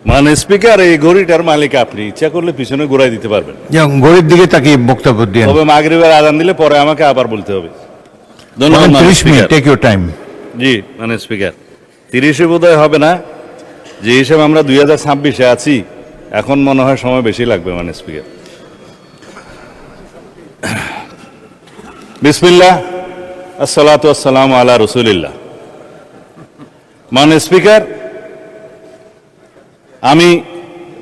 মানে স্পিকার, এই ঘড়িটার মালিক আপনি, ইচ্ছা করলে পিছনে ঘুরাই দিতে পারবেন। ঘড়ির দিকে তাকিয়ে বক্তব্য দিয়ে তবে মাগরিবের আজান দিলে পরে আমাকে আবার বলতে হবে। ধন্যবাদ। 30 মিনিট, টেক ইউর টাইম। জি মানে স্পিকার, 30 বোধহয় হবে না, যে হিসেবে আমরা 2026-এ আছি, এখন মনে হয় সময় বেশি লাগবে। মানে স্পিকার, বিসমিল্লাহ, আসসালাতু আসসালামু আলা রাসূলিল্লাহ। মানে স্পিকার, আমি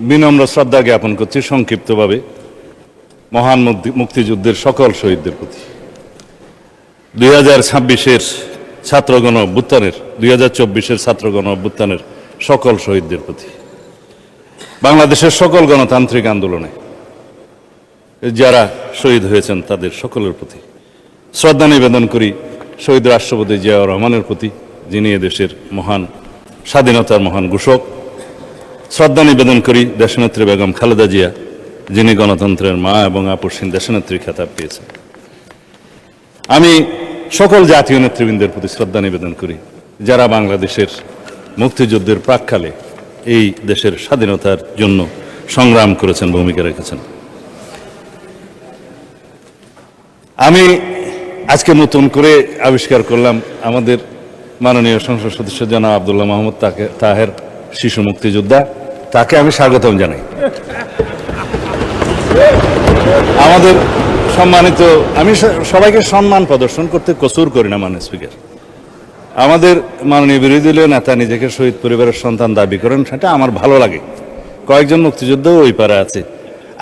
বিনম্র শ্রদ্ধা জ্ঞাপন করছি সংক্ষিপ্তভাবে মহান মুক্তিযুদ্ধের সকল শহীদদের প্রতি। 2026-এর ছাত্রগণ অভ্যুত্থানের, 2024-এর ছাত্রগণ অভ্যুত্থানের সকল শহীদদের প্রতি, বাংলাদেশের সকল গণতান্ত্রিক আন্দোলনে যারা শহীদ হয়েছেন তাদের সকলের প্রতি শ্রদ্ধা নিবেদন করি। শহীদ রাষ্ট্রপতি জিয়াউর রহমানের প্রতি, যিনি এদেশের মহান স্বাধীনতার মহান ঘোষক। শ্রদ্ধা নিবেদন করি দেশনেত্রী বেগম খালেদা জিয়া, যিনি গণতন্ত্রের মা এবং আপসহীন দেশনেত্রী খেতাব পেয়েছেন। আমি সকল জাতীয় নেতৃবৃন্দের প্রতি শ্রদ্ধা নিবেদন করি, যারা বাংলাদেশের মুক্তিযুদ্ধের প্রাক্কালে এই দেশের স্বাধীনতার জন্য সংগ্রাম করেছেন, ভূমিকা রেখেছেন। আমি আজকে নতুন করে আবিষ্কার করলাম আমাদের মাননীয় সংসদ সদস্য জনাব আব্দুল্লাহ মাহমুদ তাহের, শিশু মুক্তিযোদ্ধা, তাকে আমি স্বাগতম জানাই। আমাদের সম্মানিত, আমি সবাইকে সম্মান প্রদর্শন করতে কসুর করি না। মানে স্পিকার, আমাদের মাননীয় বিরোধী দলীয় নেতা নিজেকে শহীদ পরিবারের সন্তান দাবি করেন, সেটা আমার ভালো লাগে। কয়েকজন মুক্তিযোদ্ধাও ওই পারে আছে।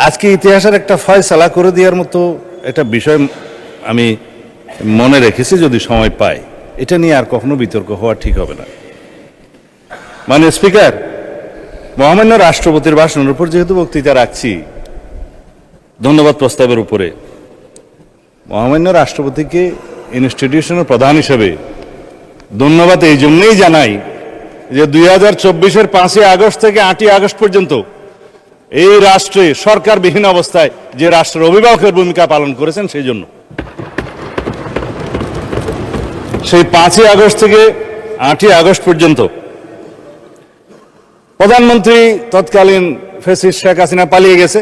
আজকে ইতিহাসের একটা ফয়সালা করে দেওয়ার মতো একটা বিষয় আমি মনে রেখেছি, যদি সময় পাই। এটা নিয়ে আর কখনো বিতর্ক হওয়া ঠিক হবে না। মানে স্পিকার, মহামান্য রাষ্ট্রপতির ভাষণের উপর যেহেতু বক্তৃতা রাখছি, ধন্যবাদ প্রস্তাবের উপরে, মহামান্য রাষ্ট্রপতিকে ইনস্টিটিউশনের প্রধান হিসেবে ধন্যবাদ এই জন্যই জানাই যে 2024-এর 5ই আগস্ট থেকে 8ই আগস্ট পর্যন্ত এই রাষ্ট্রে সরকারবিহীন অবস্থায় যে রাষ্ট্রের অভিভাবকের ভূমিকা পালন করেছেন, সেই জন্য সেই 5ই আগস্ট থেকে 8ই আগস্ট পর্যন্ত প্রধানমন্ত্রী তৎকালীন ফ্যাসিস্ট শেখ হাসিনা পালিয়ে গেছে,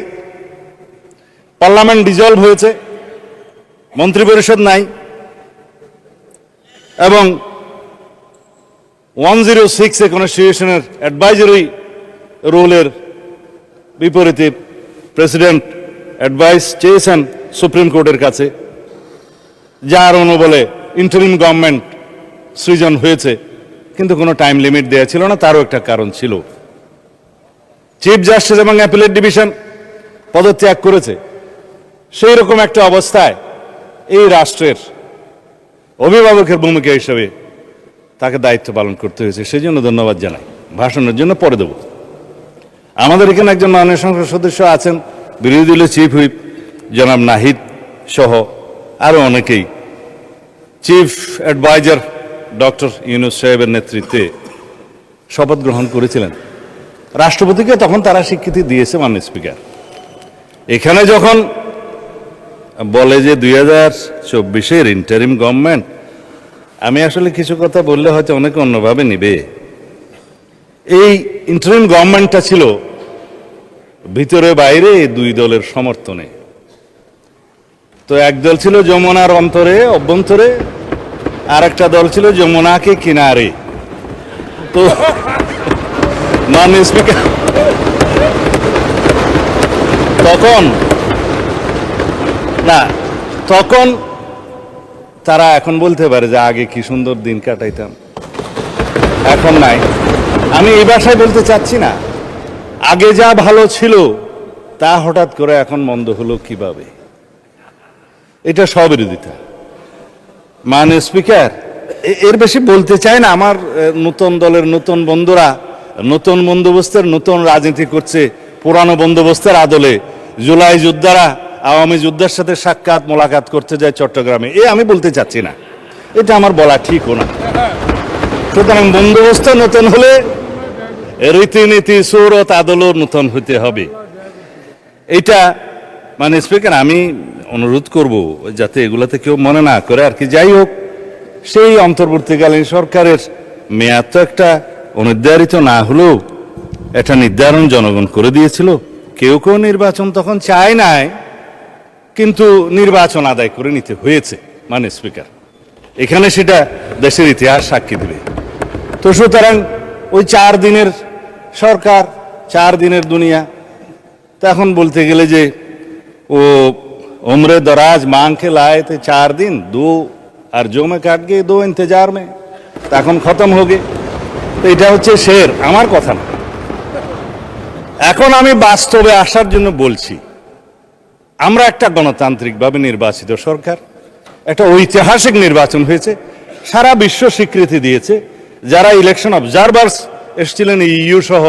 পার্লামেন্ট ডিজলভ হয়েছে, মন্ত্রিপরিষদ নাই, এবং 106 কনস্টিটিউশনের অ্যাডভাইজারি রুলের বিপরীতে প্রেসিডেন্ট অ্যাডভাইস চেয়েছেন সুপ্রিম কোর্টের কাছে, যার অনুবলে ইন্টারিম গভর্নমেন্ট সৃজন হয়েছে, কিন্তু কোনো টাইম লিমিট দেওয়া ছিল না। তারও একটা কারণ ছিল, চিফ জাস্টিস এবং অ্যাপিলেট ডিভিশন পদত্যাগ করেছে। সেই রকম একটা অবস্থায় এই রাষ্ট্রের অভিভাবকের ভূমিকা হিসেবে তাকে দায়িত্ব পালন করতে হয়েছে। সেই জন্য ধন্যবাদ জানাই। ভাষণের জন্য পরে দেব। আমাদের এখানে একজন মাননীয় সংসদ সদস্য আছেন, বিরোধী দলের চিফ হুইপ জনাব নাহিদ সহ আরও অনেকেই চিফ অ্যাডভাইজার ডক্টর ইউনূস সাহেবের নেতৃত্বে শপথ গ্রহণ করেছিলেন। রাষ্ট্রপতিকে তখন তারা স্বীকৃতি দিয়েছে। মাননীয় স্পিকার, এখানে যখন বলে যে 2024-এর ইন্টারিম গভর্নমেন্ট, আমি আসলে কিছু কথা বললে হয়তো অনেকে অন্যভাবে নিবে। এই ইন্টারিম গভর্নমেন্টটা ছিল ভিতরে বাইরে দুই দলের সমর্থনে। তো এক দল ছিল যমুনার অভ্যন্তরে, আর একটা দল ছিল যমুনাকে কিনারে। তো মাননীয় স্পিকার, তখন তারা এখন বলতে পারে যে আগে কি সুন্দর দিন কাটাইতাম, এখন নাই। আমি এই ভাষায় বলতে চাচ্ছি না, আগে যা ভালো ছিল তা হঠাৎ করে এখন মন্দ হলো কিভাবে, এটা স্ববিরোধিতা। মাননীয় স্পিকার, এর বেশি বলতে চাই না। আমার নতুন দলের নতুন বন্ধুরা নতুন বন্দোবস্তের নতুন রাজনীতি করছে, পুরানো বন্দোবস্তের আদলে জুলাই যোদ্ধারা আওয়ামী যোদ্ধার সাথে সাক্ষাৎ মোলাকাত করতে যায় চট্টগ্রামে, আমি বলতে চাচ্ছি না, এটা আমার বলা ঠিকও না। সুতরাং বন্দোবস্ত নতুন হলে রীতিনীতি সৌরত আদলও নতুন হইতে হবে। এটা মানে স্পিকার, আমি অনুরোধ করব যাতে এগুলাতে কেউ মনে না করে আর কি। যাই হোক, সেই অন্তর্বর্তীকালীন সরকারের মেয়াদ তো একটা অনির্ধারিত না হলেও একটা নির্ধারণ জনগণ করে দিয়েছিল। কেউ কেউ নির্বাচন তখন চায় নাই, কিন্তু নির্বাচন আদায় করে নিতে হয়েছে মানে স্পিকার। এখানে সেটা দেশের ইতিহাস সাক্ষী দেবে। তো সুতরাং ওই 4 দিনের সরকার, 4 দিনের দুনিয়া। তো এখন বলতে গেলে যে ও उम्र दराज मांग के लाए थे 4 दिन, 2 अर्जों में काट गए, 2 इंतजार में, তখন খতম হবে। তো এটা হচ্ছে শের, আমার কথা না। এখন আমি বাস্তবে আসার জন্য বলছি, আমরা একটা গণতান্ত্রিকভাবে নির্বাচিত সরকার, একটা ঐতিহাসিক নির্বাচন হয়েছে, সারা বিশ্ব স্বীকৃতি দিয়েছে। যারা ইলেকশন অবজারভার্স এসেছিলেন ইইউ সহ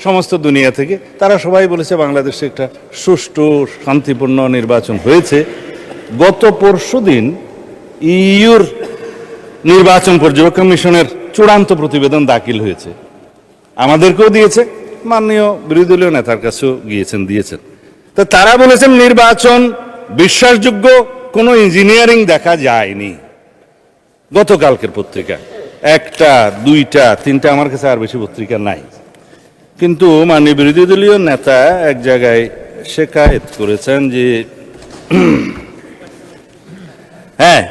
সমস্ত দুনিয়া থেকে, তারা সবাই বলেছে বাংলাদেশে একটা সুষ্ঠু শান্তিপূর্ণ নির্বাচন হয়েছে। গত পরশুদিন ইইউর নির্বাচন পর্যবেক্ষণ মিশনের চূড়ান্ত প্রতিবেদন দাখিল হয়েছে, আমাদেরকেও দিয়েছে, মাননীয় বিরোধী দলীয় নেতার কাছেও দিয়েছেন। তো তারা বলেছেন নির্বাচন বিশ্বাসযোগ্য, কোনো ইঞ্জিনিয়ারিং দেখা যায়নি। গতকালকের পত্রিকা 1টা 2টা 3টা, আমার কাছে আর বেশি পত্রিকা নাই। কিন্তু মাননীয় বিরোধী দলীয় নেতা এক জায়গায় শেকায়েত করেছেন যে হ্যাঁ,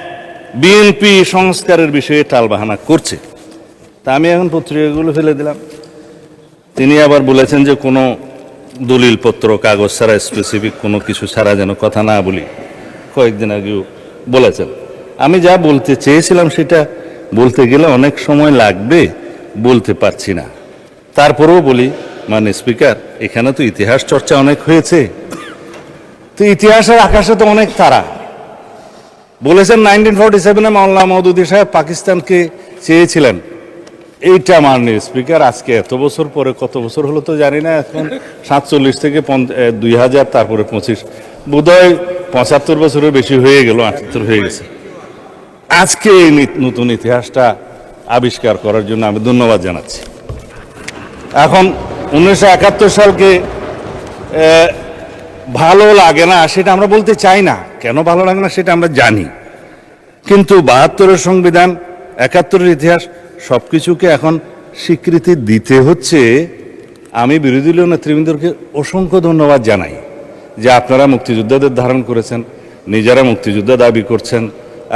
বিএনপি সংস্কারের বিষয়ে টালবাহানা করছে। তা আমি এখন পত্রিকাগুলো ফেলে দিলাম। তিনি আবার বলেছেন যে কোনো দলিলপত্র কাগজ ছাড়া, স্পেসিফিক কোনো কিছু ছাড়া যেন কথা না বলি, কয়েকদিন আগেও বলেছেন। আমি যা বলতে চেয়েছিলাম সেটা বলতে গেলে অনেক সময় লাগবে, বলতে পারছি না। তারপরেও বলি, মানে স্পিকার, এখানে তো ইতিহাস চর্চা অনেক হয়েছে। তো ইতিহাসের আকাশে তো অনেক তারা। বলেছেন 1947-এ মাওলানা মওদুদী সাহেব পাকিস্তানকে চেয়েছিলেন। এইটা মাননীয় স্পিকার আজকে এত বছর পরে, কত বছর হলো তো জানি না, এখন 47 থেকে 2000, তারপরে 25, বোধহয় 75 বছরের বেশি হয়ে গেল, 78 হয়ে গেছে। আজকে এই নতুন ইতিহাসটা আবিষ্কার করার জন্য আমি ধন্যবাদ জানাচ্ছি। এখন 1971 সালকে ভালো লাগে না সেটা আমরা বলতে চাই না, কেন ভালো লাগে না সেটা আমরা জানি। কিন্তু 72-এর সংবিধান, 71-এর ইতিহাস, সব কিছুকে এখন স্বীকৃতি দিতে হচ্ছে। আমি বিরোধী দলীয় নেতৃবৃন্দকে অসংখ্য ধন্যবাদ জানাই যে আপনারা মুক্তিযোদ্ধাদের ধারণ করেছেন, নিজেরা মুক্তিযোদ্ধা দাবি করছেন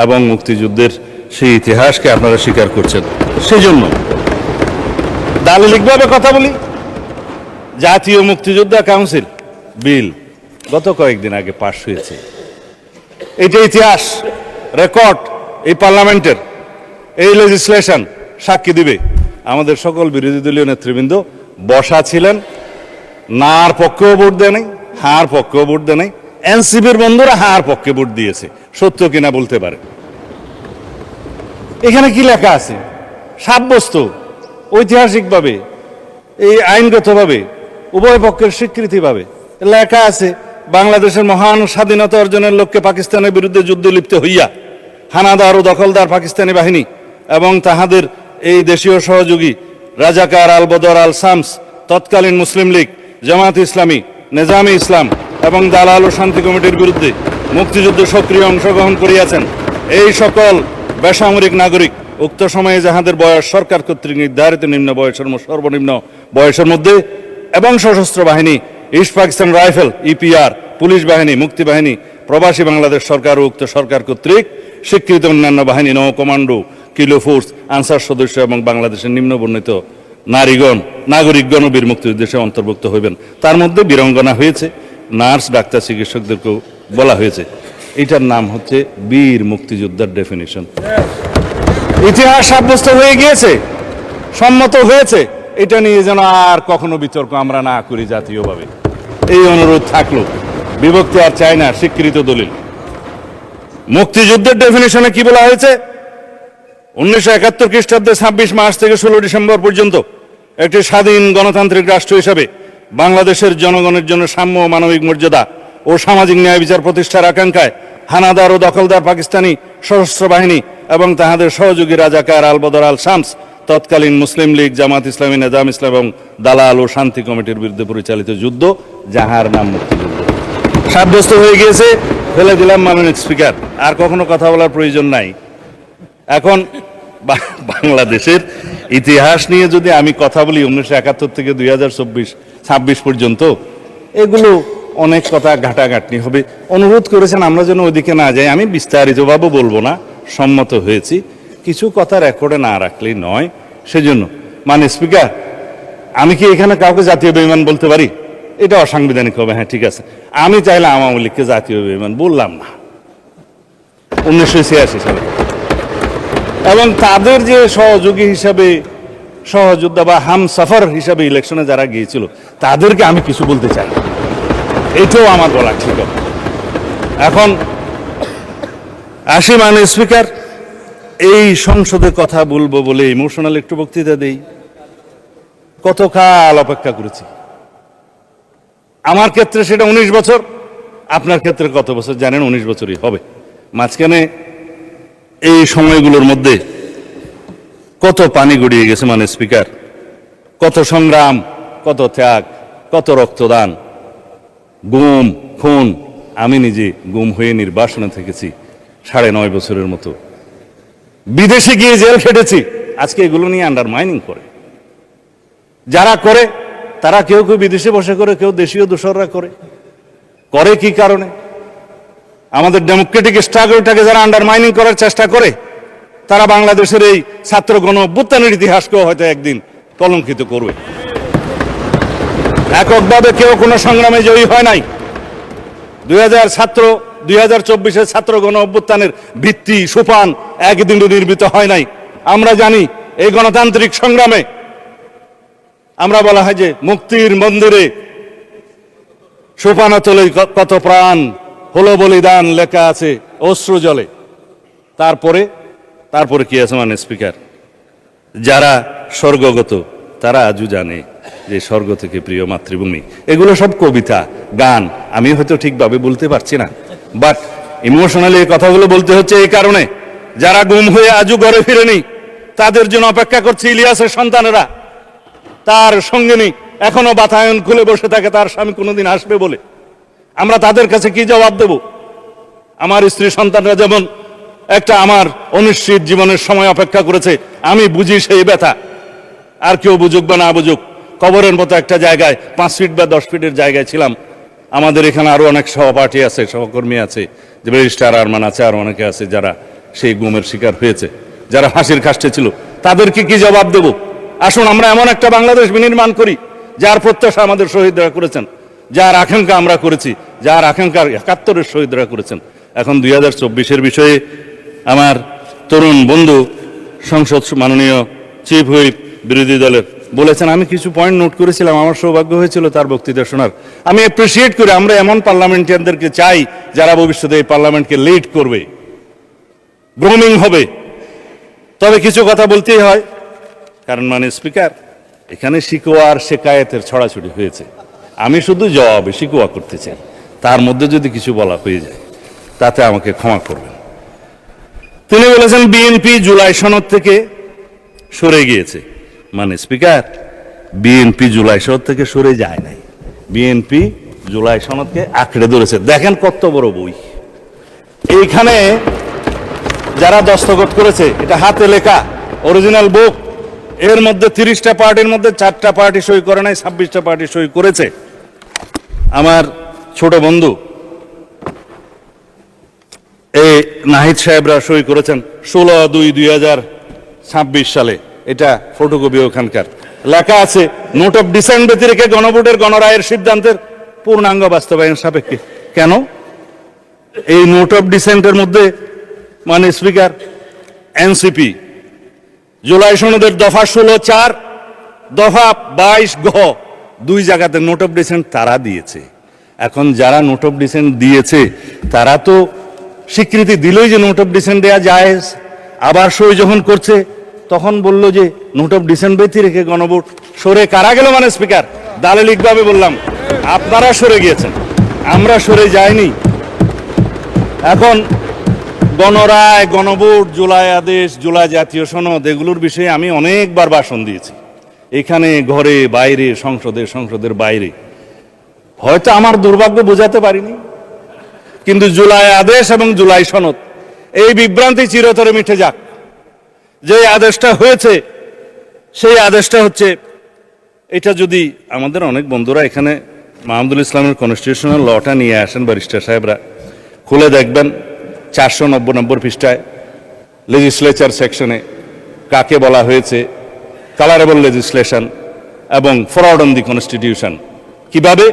এবং মুক্তিযুদ্ধের সেই ইতিহাসকে আপনারা স্বীকার করছেন। সেজন্য দালিলিকভাবে কথা বলি, জাতীয় মুক্তিযোদ্ধা কাউন্সিল বিল গত কয়েকদিন আগে পাশ হয়েছে। এটা ইতিহাস, রেকর্ড, এই পার্লামেন্টের এই লেজিসলেশন সাক্ষী দিবে। আমাদের সকল বিরোধী দলীয় নেতৃবৃন্দ বসা ছিলেন, নার পক্ষেও ভোট দেয় নাই, হার পক্ষেও ভোট দেয় নাই। এনসিপির বন্ধুরা হার পক্ষে ভোট দিয়েছে, সত্য কিনা বলতে পারে। এখানে কি লেখা আছে? সাব্যস্ত ঐতিহাসিকভাবে, এই আইনগতভাবে, উভয় পক্ষের স্বীকৃতিভাবে লেখা আছে, বাংলাদেশের মহান স্বাধীনতা অর্জনের লক্ষ্যে পাকিস্তানের বিরুদ্ধে যুদ্ধ লিপ্ত হইয়া হানাদার ও দখলদার পাকিস্তানি বাহিনী এবং তাহাদের এই দেশীয় সহযোগী রাজাকার আল বদর আল শামস, তৎকালীন মুসলিম লীগ, জামাত ইসলামী, নেজামে ইসলাম এবং দালাল ও শান্তি কমিটির বিরুদ্ধে মুক্তিযুদ্ধে সক্রিয় অংশগ্রহণ করিয়াছেন। এই সকল বেসামরিক নাগরিক উক্ত সময়ে যাহাদের বয়স সরকার কর্তৃক নির্ধারিত নিম্ন বয়সের সর্বনিম্ন বয়সের মধ্যে এবং সশস্ত্র বাহিনী, east Pakistan rifle, EPR, police বাহিনী, মুক্তি বাহিনী, প্রবাসী বাংলাদেশ সরকার ও উক্ত সরকার কর্তৃক স্বীকৃত অন্যান্য বাহিনী, নৌ কমান্ডো, কিলো ফোর্স, আনসার সদস্য এবং বাংলাদেশের নিম্ন বর্ণিত নাগরিকগণ ও বীর মুক্তিযুদ্ধে অন্তর্ভুক্ত হইবেন। তার মধ্যে বীরঙ্গনা হয়েছে, নার্স, ডাক্তার, চিকিৎসকদেরকেও বলা হয়েছে। এটার নাম হচ্ছে বীর মুক্তিযোদ্ধার ডেফিনিশন। ইতিহাস সাব্যস্ত হয়ে গিয়েছে, সম্মত হয়েছে। এটা নিয়ে যেন আর কখনো বিতর্ক আমরা না করি জাতীয়ভাবে, এই অনুরোধ থাকলো। বিভক্তি আর চাই না, স্বীকৃত দলিল। মুক্তিযুদ্ধের ডেফিনিশনে কি বলা হয়েছে? 1971 খ্রিস্টাব্দে 26 মার্চ থেকে 16 ডিসেম্বর পর্যন্ত একটি স্বাধীন গণতান্ত্রিক রাষ্ট্র হিসাবে বাংলাদেশের জনগণের জন্য সাম্য, মানবিক মর্যাদা ও সামাজিক ন্যায় বিচার প্রতিষ্ঠার আকাঙ্ক্ষায় হানাদার ও দখলদার পাকিস্তানি সশস্ত্র বাহিনী এবং তাহাদের সহযোগী রাজাকার আল বদর আল শামস, তৎকালীন মুসলিম লীগ, জামাত ইসলামী, নেজাম ইসলাম এবং দালাল ও শান্তি কমিটির বিরুদ্ধে পরিচালিত যুদ্ধ, যাহার নাম মুক্তিযুদ্ধ, সাব্যস্ত হয়ে গিয়েছে। ফেলে দিলাম মাননীয় স্পিকার, আর কখনো কথা বলার প্রয়োজন নাই। এখন বাংলাদেশের ইতিহাস নিয়ে যদি আমি কথা বলি 1971 থেকে 2026 পর্যন্ত, এগুলো অনেক কথা ঘাটাঘাটনি হবে। অনুরোধ করেছেন আমরা যেন ওইদিকে না যাই। আমি বিস্তারিতভাবে বলবো না, সম্মত হয়েছি। কিছু কথা রেকর্ডে না রাখলেই নয়, সেজন্য মানে স্পিকার, আমি কি এখানে কাউকে জাতীয় বেঈমান বলতে পারি? এটা অসাংবিধানিক হবে। হ্যাঁ, ঠিক আছে, আমি চাইলে আওয়ামী লীগকে জাতীয় বেঈমান বললাম না 1986 সালে, এবং তাদের যে সহযোগী হিসাবে, সহযোদ্ধা বা হামসাফার হিসাবে ইলেকশনে যারা গিয়েছিল তাদেরকে আমি কিছু বলতে চাই, এটাও আমার বলা ঠিক হবে। এখন আসি মানে স্পিকার, এই সংসদে কথা বলবো বলে ইমোশনাল একটু বক্তৃতা দেই। কতকাল অপেক্ষা করেছি। আমার ক্ষেত্রে সেটা 19 বছর, আপনার ক্ষেত্রে কত বছর জানেন? 19 বছরই হবে। মাঝখানে এই সময়গুলোর মধ্যে কত পানি গড়িয়ে গেছে মানে স্পিকার, কত সংগ্রাম, কত ত্যাগ, কত রক্তদান, গুম খুন। আমি নিজে গুম হয়ে নির্বাসনে থেকেছি 9.5 বছরের মতো, বিদেশে গিয়ে জেল খেটেছি। আজকে এগুলো নিয়ে আন্ডারমাইনিং করে যারা করে, তারা কেউ কেউ বিদেশে বসে করে, কেউ দেশীয় দোসররা করে। করে কি কারণে? আমাদের ডেমোক্রেটিক স্ট্রাগলটাকে যারা আন্ডারমাইনিং করার চেষ্টা করে, তারা বাংলাদেশের এই ছাত্র গণ অভ্যুত্থানের ইতিহাসকেও হয়তো একদিন কলঙ্কিত করবে। এককভাবে কেউ কোনো সংগ্রামে জয়ী হয় নাই। 2024 ছাত্র গণ অভ্যুত্থানের ভিত্তি সোপান একদিন নির্মিত হয় নাই। আমরা জানি এই গণতান্ত্রিক সংগ্রামে আমরা বলা হয় যে মুক্তির মন্দিরে সোপানতলে কত প্রাণ হলো বলিদান লেখা আছে অশ্রু জলে। তারপরে কি আছে মানে স্পিকার, যারা স্বর্গগত তারা আজও জানে যে স্বর্গ থেকে প্রিয় মাতৃভূমি। এগুলো সব কবিতা, গান, আমি হয়তো ঠিকভাবে বলতে পারছি না, বাট ইমোশনালি এই কথাগুলো বলতে হচ্ছে এই কারণে, যারা গুম হয়ে আজও ঘরে ফিরেনি তাদের জন্য অপেক্ষা করছে ইলিয়াসের সন্তানেরা। তার সঙ্গিনী এখনো বাতায়ন খুলে বসে থাকে তার স্বামী কোনোদিন আসবে বলে। আমরা তাদের কাছে কি জবাব দেব? আমার স্ত্রী সন্তানরা যেমন একটা আমার অনিশ্চিত জীবনের সময় অপেক্ষা করেছে, আমি বুঝি সেই ব্যথা। আর কেউ বুঝুক বা না বুঝুক, কবরের মতো একটা জায়গায় 5 ফিট বা 10 ফিটের জায়গায় ছিলাম। আমাদের এখানে আরো অনেক সহপাঠী আছে, সহকর্মী আছে, যে ব্যারিস্টার আরমান আছে, আর অনেকে আছে যারা সেই গুমের শিকার হয়েছে, যারা ফাঁসির কাষ্টে ছিল। তাদেরকে কি জবাব দেব? আসুন আমরা এমন একটা বাংলাদেশ বিনির্মাণ করি যার প্রত্যাশা আমাদের শহীদরা করেছেন, যার আকাঙ্ক্ষা আমরা করেছি, যার আকাঙ্ক্ষা 71-এর শহীদরা করেছেন। এখন 2024-এর বিষয়ে আমার তরুণ বন্ধু সংসদ মাননীয় চিফ হুইপ বিরোধী দলের বলেছেন, আমি কিছু পয়েন্ট নোট করেছিলাম, আমার সৌভাগ্য হয়েছিল তার বক্তৃতা শোনার। আমি অ্যাপ্রিসিয়েট করি, আমরা এমন পার্লামেন্টারিয়ানদেরকে চাই যারা ভবিষ্যতে এই পার্লামেন্টকে লিড করবে, গ্রোমিং হবে। তবে কিছু কথা বলতেই হয়, কারণ মানে স্পিকার, এখানে শিকোয়া আর শেকায়েতের ছড়াছড়ি হয়েছে। আমি শুধু জবাবে শিকোয়া করতে চাই, তার মধ্যে যদি কিছু বলা হয়ে যায় তাতে আমাকে ক্ষমা করবেন। তিনি বলেছেন বিএনপি জুলাই সনদ থেকে সরে গিয়েছে। মানে স্পিকার, বিএনপি জুলাই সনদ থেকে সরে যায় নাই, বিএনপি জুলাই সনদকে আঁকড়ে ধরেছে। দেখেন কত বড় বই, এইখানে যারা দস্তখত করেছে, এটা হাতে লেখা অরিজিনাল বুক, এর মধ্যে 30টা পার্টির মধ্যে 4টা পার্টি সই করে নাই, 26টা পার্টি সই করেছে। আমার ছোট বন্ধু এই নাহিদ সাহেবরা সই করেছেন 16/2/2026 সালে। এটা ফটোকপি ওখানকার, লেখা আছে নোট অফ ডিসেন্ট ব্যতিরেকে গণভোটের গণরায়ের সিদ্ধান্তের পূর্ণাঙ্গ বাস্তবায়ন সাপেক্ষে। কেন এই নোট অফ ডিসেন্টের মধ্যে মানে স্পিকার, এনসিপি জুলাই সনদের দফা 16(4) দফা 22(ঘ) 2 জায়গাতে নোট অফ ডিসেন্ট তারা দিয়েছে। এখন যারা নোট অফ ডিসেন্ট দিয়েছে তারা তো স্বীকৃতি দিলই যে নোট অফ ডিসেন্ট দেওয়া জায়েজ, আবার সই যখন করছে তখন বলল যে নোট অফ ডিসেন্ট ব্যতি রেখে গণভোট। সরে কারা গেল মানে স্পিকার? দালালিকভাবে বললাম, আপনারা সরে গিয়েছেন, আমরা সরে যাইনি। এখন গণরায়, গণভোট, জুলাই আদেশ, জুলাই জাতীয় সনদ, এগুলোর বিষয়ে আমি অনেকবার ভাষণ দিয়েছি, এখানে, ঘরে, বাইরে, সংসদের বাইরে। হয়তো আমার দুর্ভাগ্য বোঝাতে পারিনি, কিন্তু জুলাই আদেশ এবং জুলাই সনদ, এই বিভ্রান্তি চিরতরে মিটে যাক। যে আদেশটা হয়েছে সেই আদেশটা হচ্ছে, এটা যদি আমাদের অনেক বন্ধুরা এখানে মাহমুদুল ইসলামের কনস্টিটিউশনাল লটা নিয়ে আসেন, ব্যারিস্টার সাহেবরা খুলে দেখবেন 490 নম্বর পৃষ্ঠায় লেজিসলেচার সেকশনে কাকে বলা হয়েছে কালারেবল লেজিসলেশন এবং ফ্রড অন দি কনস্টিটিউশন। কিভাবে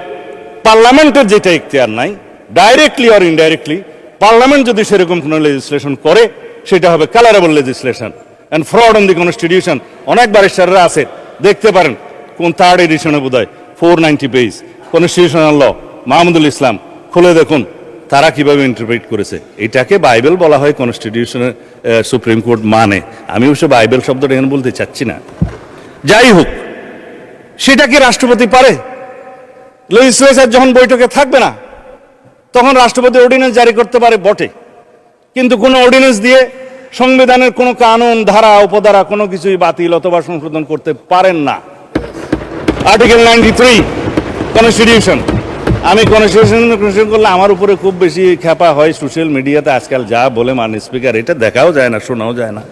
পার্লামেন্টের যেটা ইখতিয়ার নাই, ডাইরেক্টলি অর ইনডাইরেক্টলি পার্লামেন্ট যদি সেরকম কোনো লেজিসলেশন করে সেটা হবে colourable legislation and fraud on the constitution. অনেক ব্যারিস্টাররা আছে, দেখতে পারেন কোন 3rd এডিশনে বোধহয় 490 পেজ কনস্টিটিউশনাল ল, মাহমুদুল ইসলাম খুলে দেখুন তারা কিভাবে ইন্টারপ্রেট করেছে। এটাকে বাইবেল বলা হয় কনস্টিটিউশনের, সুপ্রিম কোর্ট মানে। আমি অবশ্য বাইবেল শব্দটা এখানে বলতে চাচ্ছি না। যাই হোক, সেটা কি রাষ্ট্রপতি পারে? লেজিসলেচার যখন বৈঠকে থাকবে না তখন রাষ্ট্রপতি অর্ডিন্যান্স জারি করতে পারে বটে, কিন্তু কোনো অর্ডিন্যান্স দিয়ে সংবিধানের কোনো কানুন ধারা উপধারা কোনো কিছুই বাতিল অথবা সংশোধন করতে পারেন না। Article 93 constitution. আমি কনস্টিটিউশন করলে আমার উপরে খুব বেশি খ্যাপা হয় সোশ্যাল মিডিয়াতে আজকাল, যা বলে মাননীয় স্পিকার, এটা দেখাও যায় না, শোনাও যায় না।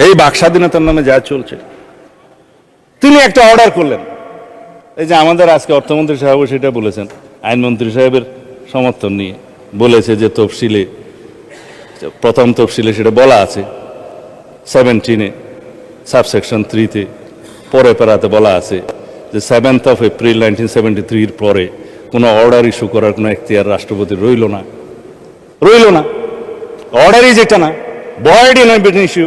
এই বাক স্বাধীনতার নামে যা চলছে। তিনি একটা অর্ডার করলেন, এই যে আমাদের আজকে অর্থমন্ত্রী সাহেব সেটা বলেছেন, আইনমন্ত্রী সাহেবের সমর্থন নিয়ে বলেছে যে তফসিলে, প্রথম তফসিলে সেটা বলা আছে 17-এ সাবসেকশন 3-তে পরে পেরাতে বলা আছে যে 7th of April 1973 পরে কোনো অর্ডার ইস্যু করার কোনো এখতিয়ার রাষ্ট্রপতির রইল না। অর্ডারই যেটা না, ভয়েড ইন ইস্যু,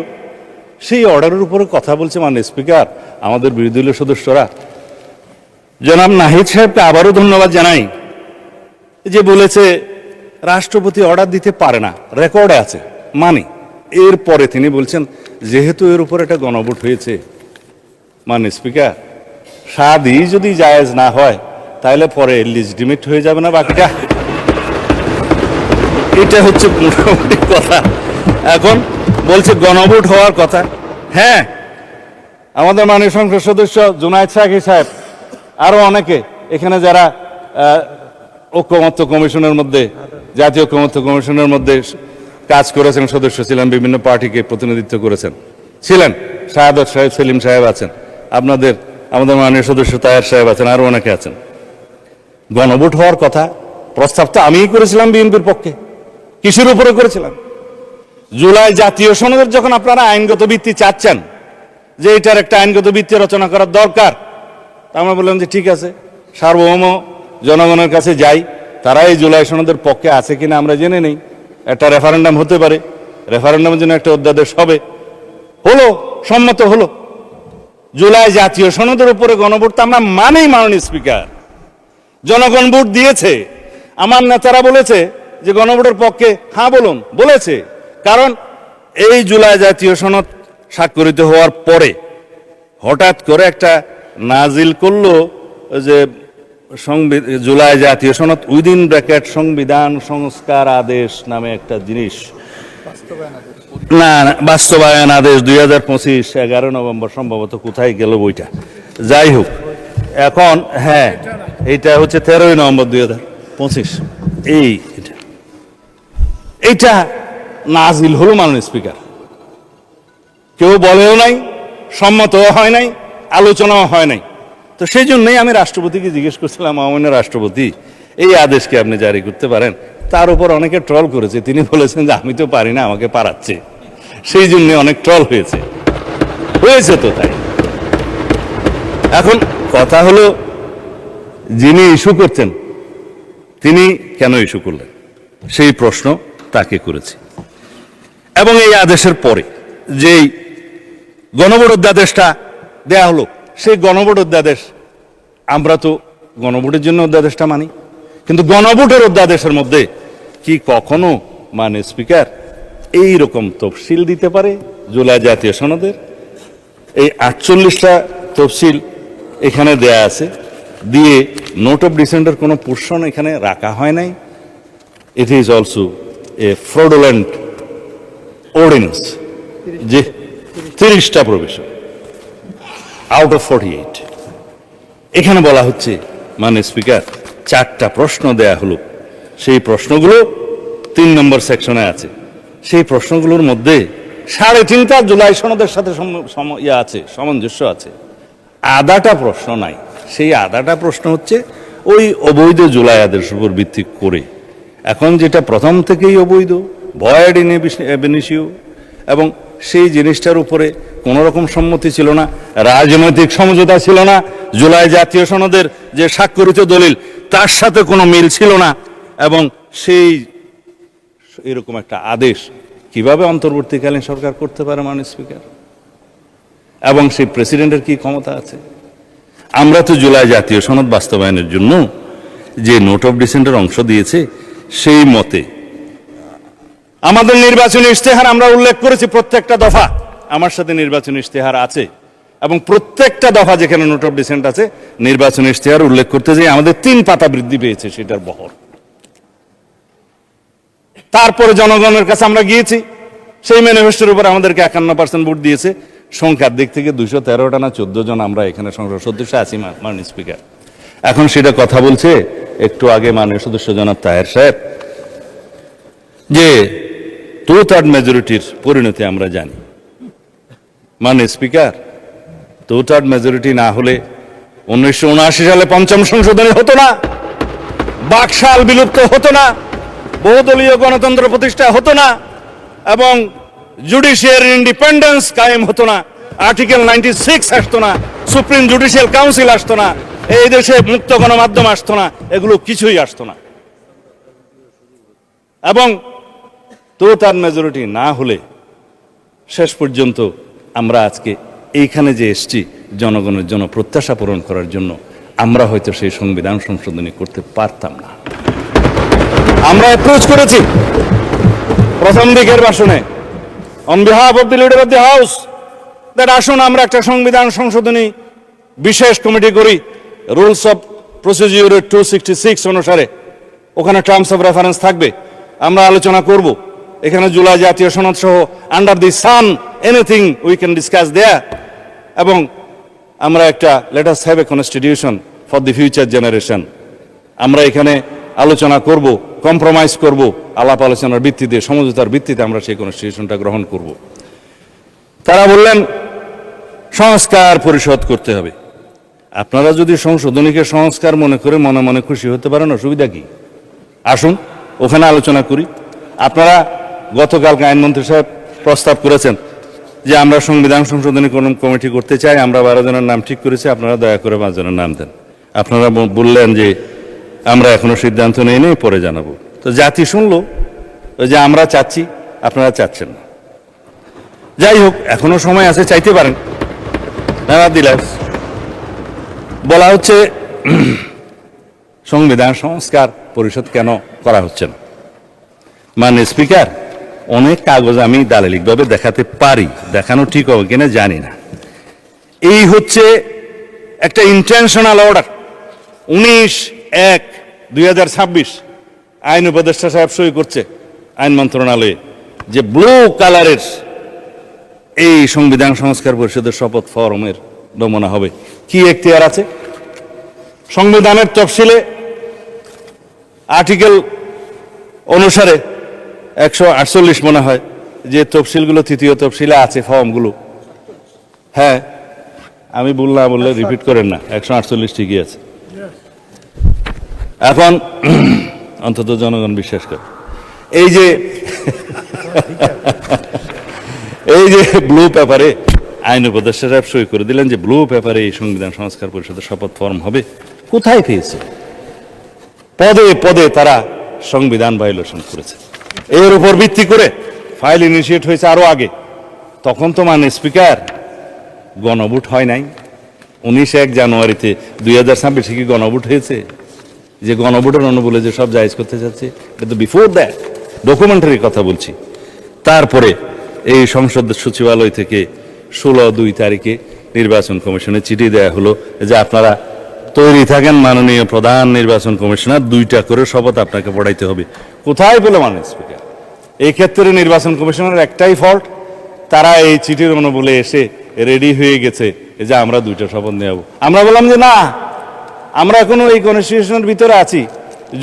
সেই অর্ডারের উপরে কথা বলছে মাননীয় স্পিকার আমাদের বিরোধী দলীয় সদস্যরা। জনাব নাহিদ সাহেবকে আবারও ধন্যবাদ জানাই যে বলেছে রাষ্ট্রপতি অর্ডার দিতে পারে না, রেকর্ডে আছে মানে। এরপরে তিনি বলছেন যেহেতু এর উপর একটা গণভোট হয়েছে, মাননীয় স্পিকার সাদই যদি জায়েজ না হয় তাহলে পরে লিজিটিমেট হয়ে যাবে না বাকিটা। এটা হচ্ছে মোটামুটি কথা। এখন বলছে গণভোট হওয়ার কথা। হ্যাঁ, আমাদের মাননীয় সংসদ সদস্য জুনায়েদ সাকি সাহেব, আরো অনেকে এখানে যারা ঐক্যমত্য কমিশনের মধ্যে, জাতীয় ঐক্যমত্য কমিশনের মধ্যে কাজ করেছেন, সদস্য ছিলেন, বিভিন্ন পার্টিকে প্রতিনিধিত্ব করেছেন, ছিলেন, শাহাদত সাহেব, সেলিম সাহেব আছেন, আমাদের মাননীয় সদস্য তাহের সাহেব আছেন, আরো অনেকে আছেন। গণভোট হওয়ার কথা প্রস্তাব তো আমিই করেছিলাম বিএনপির পক্ষে। কিসের উপরে করেছিলাম? জুলাই জাতীয় সনদের যখন আপনারা আইনগত ভিত্তি চাচ্ছেন যে এটার একটা আইনগত ভিত্তি রচনা করার দরকার, আমরা বললাম যে ঠিক আছে, সার্বভৌম জনগণের কাছে যাই, তারা এই জুলাই সনদের পক্ষে আছে কিনা আমরা জেনে নেই। একটা রেফারেন্ডাম হতে পারে, রেফারেন্ডামের জন্য একটা অধ্যাদেশ হবে, হলো, সম্মত হলো। জুলাই জাতীয় সনদের উপরে গণভোট আমরা মানেই মাননীয় স্পিকার। জনগণ ভোট দিয়েছে, আমার নেতারা বলেছে যে গণভোটের পক্ষে হ্যাঁ বলুন, বলেছে। কারণ এই জুলাই জাতীয় সনদ স্বাক্ষরিত হওয়ার পরে হঠাৎ করে একটা নাজিল করলো যে জুলাই জাতীয় সনদ উইদিন ব্র্যাকেট সংবিধান সংস্কার আদেশ নামে একটা জিনিস, না বাস্তবায়ন আদেশ 2025 11 নভেম্বর সম্ভবত, কোথায় গেল বইটা, যাই হোক। এখন হ্যাঁ, এটা হচ্ছে 13 নভেম্বর 2025। এইটা নাজিল হলো মাননীয় স্পিকার, কেউ বলেও নাই, সম্মতও হয় নাই, আলোচনাও হয় নাই। তো সেই জন্যই আমি রাষ্ট্রপতিকে জিজ্ঞেস করছিলাম, মাননীয় রাষ্ট্রপতি এই আদেশকে আপনি জারি করতে পারেন? তার উপর অনেকে ট্রল করেছে, তিনি বলেছেন যে আমি তো পারি না, আমাকে পারাচ্ছে, সেই জন্য অনেক ট্রল হয়েছে তো তাই। এখন কথা হলো যিনি ইস্যু করছেন তিনি কেন ইস্যু করলেন, সেই প্রশ্ন তাকে করেছি। এবং এই আদেশের পরে যেই গণভোট অধ্যাদেশটা দেয়া হলো, সেই গণভোট অধ্যাদেশ, আমরা তো গণভোটের জন্য অধ্যাদেশটা মানি, কিন্তু গণভোটের অধ্যাদেশের মধ্যে কি কখনো মানে স্পিকার এই রকম তফসিল দিতে পারে? জুলাই জাতীয় সনদের এই 48টা তফসিল এখানে দেয়া আছে, দিয়ে নোট অফ ডিসেন্টের কোনো পোর্শন এখানে রাখা হয় নাই। It is also a fraudulent ordinance, যে 30টা প্রভিশন আউট অফ 48। এখানে বলা হচ্ছে মানে স্পিকার 4টা প্রশ্ন দেয়া হলো, সেই প্রশ্নগুলো 3 নম্বর সেকশনে আছে। সেই প্রশ্নগুলোর মধ্যে 3.5টা জুলাই সনদের সাথে সামঞ্জস্য আছে, আধাটা প্রশ্ন নাই। সেই আধাটা প্রশ্ন হচ্ছে ওই অবৈধ জুলাই আদেশের উপর ভিত্তি করে এখন যেটা প্রথম থেকেই অবৈধ, ভয়েড ইন এবিনিসিও, এবং সেই জিনিসটার উপরে কোনো রকম সম্মতি ছিল না, রাজনৈতিক সমঝোতা ছিল না, জুলাই জাতীয় সনদের যে স্বাক্ষরিত দলিল তার সাথে কোনো মিল ছিল না, এবং সেই এরকম একটা আদেশ কিভাবে অন্তর্বর্তীকালীন সরকার করতে পারে মাননীয় স্পিকার? এবং সেই প্রেসিডেন্টের কি ক্ষমতা আছে? আমরা তো জুলাই জাতীয় সনদ বাস্তবায়নের জন্য যে নোট অফ ডিসেন্টের অংশ দিয়েছে সেই মতে আমাদের নির্বাচনী ইশতেহার আমরা উল্লেখ করেছি প্রত্যেকটা দফা, আমার সাথে নির্বাচনী ইশতেহার আছে, এবং প্রত্যেকটা দফা যেখানে নোট অফ ডিসেন্ট আছে নির্বাচনী ইশতেহার উল্লেখ করতে যাই আমাদের 3 পাতা বৃদ্ধি পেয়েছে সেটার বহর। তারপরে জনগণের কাছে আমরা গিয়েছি, সেই ম্যানিফেস্টোর উপর আমাদেরকে 51% ভোট দিয়েছে। সংখ্যার দিক থেকে 213টা না 14 জন আমরা এখানে সংসদ সদস্য আছি মাননীয় স্পিকার। এখন সেটা কথা বলছে একটু আগে মাননীয় সদস্য জনাব তাহের সাহেব যে 2/3 মেজরিটির পরিণতি আমরা জানি। মাননীয় স্পিকার, 2/3 মেজরিটি না হলে 1979 সালে 5ম সংশোধনী হতো না, বাকশাল বিলুপ্ত হতো না, বহুদলীয় গণতন্ত্র প্রতিষ্ঠা হতো না, এবং জুডিশিয়ারি ইন্ডিপেন্ডেন্স কায়েম হতো না, আর্টিকেল 96 আসতো না, সুপ্রিম জুডিশিয়াল কাউন্সিল আসতো না, এই দেশে মুক্ত গণমাধ্যম আসতো না, এগুলো কিছুই আসতো না। এবং 2/3 মেজরিটি না হলে শেষ পর্যন্ত আমরা আজকে এইখানে যে এসছি জনগণের জন্য প্রত্যাশা পূরণ করার জন্য, আমরা হয়তো সেই সংবিধান সংশোধনী করতে পারতাম না। আমরা অ্যাপ্রোচ করেছি প্রথম দিকের ভাষণে on behalf of the leader of the house that আসুন আমরা একটা সংবিধান সংশোধনী বিশেষ কমিটি করি, রুলস অফ প্রসিডিউর 266 অনুসারে, ওখানে টার্মস অফ রেফারেন্স থাকবে, আমরা আলোচনা করব, এখানে জুলাই জাতীয় সনদ সহ under the sun anything we can discuss there, এবং আমরা একটা let us have a constitution for the future generation. আমরা এখানে আলোচনা করব, কম্প্রোমাইজ করব, আলাপ আলোচনার ভিত্তিতে, সমঝোতার ভিত্তিতে আমরা সেই কনস্টিটিউশনটা গ্রহণ করব। তারা বললেন সংস্কার পরিষদ করতে হবে। আপনারা যদি সংশোধনীকে সংস্কার মনে করে মনে মনে খুশি হতে পারেন, অসুবিধা কি? আসুন ওখানে আলোচনা করি। আপনারা গতকালকে আইনমন্ত্রী সাহেব প্রস্তাব করেছেন যে আমরা সংবিধান সংশোধনী কমিটি করতে চাই, আমরা 12 জনের নাম ঠিক করেছি, আপনারা দয়া করে 5 জনের নাম দেন। আপনারা বললেন যে আমরা এখনো সিদ্ধান্ত নেই, পরে জানাবো। তো জাতি শুনলো যে আমরা চাচ্ছি, আপনারা চাচ্ছেন না। যাই হোক, এখনো সময় আছে, চাইতে পারেন। বলা হচ্ছে সংবিধান সংস্কার পরিষদ কেন করা হচ্ছে না? মাননীয় স্পিকার, অনেক কাগজ আমি দালালিকভাবে দেখাতে পারি, দেখানো ঠিক হবে কিনা জানি না। এই হচ্ছে একটা ইন্টেনশনাল অর্ডার 19/1/2026 আইন উপদেষ্টা সাহেব সই করছে আইন মন্ত্রণালয়ে, যে ব্লু কালারের এই সংবিধান সংস্কার পরিষদের শপথ ফরমের নমুনা হবে। কি এখতিয়ার আছে? সংবিধানের তফসিলে আর্টিকেল অনুসারে 148 মনে হয় যে তফসিলগুলো 3য় তফসিলে আছে, ফর্মগুলো। হ্যাঁ, আমি বললাম, বললে রিপিট করেন না, 148 ঠিকই আছে। এখন অন্তত জনগণ বিশ্বাস করে এই যে ব্লু পেপারে আইন উপদেষ্টা সাহেব সই করে দিলেন যে ব্লু পেপারে এই সংবিধান সংস্কার পরিষদের শপথ ফর্ম হবে। কোথায় পেয়েছে? পদে পদে তারা সংবিধান ভায়োলেশন করেছে। এর উপর ভিত্তি করে ফাইল ইনিশিয়েট হয়েছে আরো আগে। তখন তো মাননীয় স্পিকার গণভোট হয় নাই। 19 জানুয়ারিতে 2026 কি গণভোট হয়েছে? যে গণভোটের অনুবলে যে সব জায়েজ করতে যাচ্ছে, এটা তো বিফোর দ্যাট, ডকুমেন্টারি কথা বলছি। তারপরে এই সংসদ সচিবালয় থেকে 16/2 তারিখে নির্বাচন কমিশনে চিঠি দেয়া হলো যে আপনারা তৈরি থাকেন মাননীয় প্রধান নির্বাচন কমিশনার, 2টা করে শপথ আপনাকে পড়াইতে হবে। কোথায় পেল মাননীয় স্পিকার? এই ক্ষেত্রে নির্বাচন কমিশনের একটাই ফল্ট, তারা এই চিঠির অনুবলে এসে রেডি হয়ে গেছে যে আমরা 2টা শপথ নেব। আমরা বললাম যে না, আমরা এখনো এই কনস্টিটিউশনের ভিতরে আছি,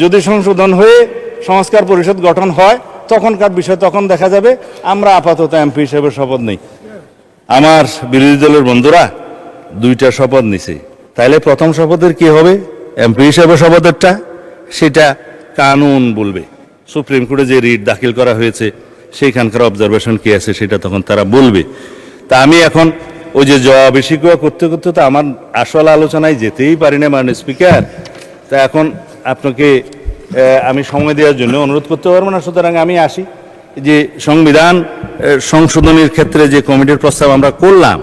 যদি সংশোধন হয়ে সংস্কার পরিষদ গঠন হয় তখনকার বিষয় তখন দেখা যাবে। আমরা আপাতত এমপি হিসেবে শপথ নেই। আমার বিরোধী দলের বন্ধুরা 2টা শপথ নিছে, তাইলে প্রথম শপথের কি হবে? এমপি হিসেবে শপথেরটা সেটা কানুন বলবে। সুপ্রিম কোর্টে যে রিট দাখিল করা হয়েছে সেইখানকার অবজারভেশন কি আছে সেটা তখন তারা বলবে। তা আমি এখন ওই যে জবাবে শিকুয়া করতে করতে তো আমার আসল আলোচনায় যেতেই পারি না মাননীয় স্পিকার। তা এখন আপনাকে আমি সময় দেওয়ার জন্য অনুরোধ করতে পারবো না। সুতরাং আমি আসি যে সংবিধান সংশোধনের ক্ষেত্রে যে কমিটির প্রস্তাব আমরা করলাম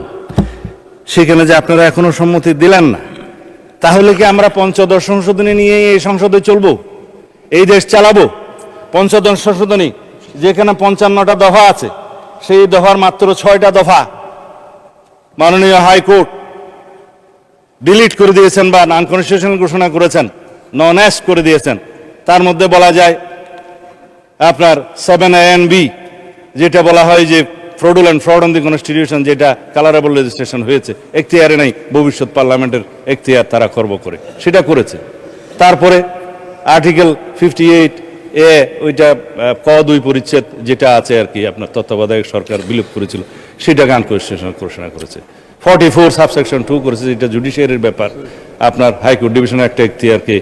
সেখানে যে আপনারা এখনো সম্মতি দিলেন না, তাহলে কি আমরা পঞ্চদশ সংশোধনী নিয়ে এই সংসদে চলবো, এই দেশ চালাবো? পঞ্চদশ সংশোধনী যেখানে 55টা দফা আছে, সেই দফার মাত্র 6টা দফা মাননীয় হাইকোর্ট ডিলিট করে দিয়েছেন বা আনকনস্টিটিউশনাল ঘোষণা করেছেন, নন অ্যাস করে দিয়েছেন। তার মধ্যে বলা যায় আপনার 7A&B, যেটা বলা হয় যে ফ্রড অন দি কনস্টিটিউশন, যেটা কালারেবল রেজিস্ট্রেশন হয়েছে, এখতিয়ারে নেই, ভবিষ্যৎ পার্লামেন্টের এখতিয়ার তারা খর্ব করে, সেটা করেছে। তারপরে আর্টিকেল 58A, ওইটা ক 2 পরিচ্ছেদ যেটা আছে আর কি, আপনার তত্ত্বাবধায়ক সরকার বিলোপ করেছিল, সেটাকে আনকনস্টিটিউশনাল ঘোষণা করেছে। 44 সাবসেকশন 2 করেছে, যেটা জুডিশিয়ারির ব্যাপার। আপনার হাইকোর্ট ডিভিশন একটা এখতিয়ারকে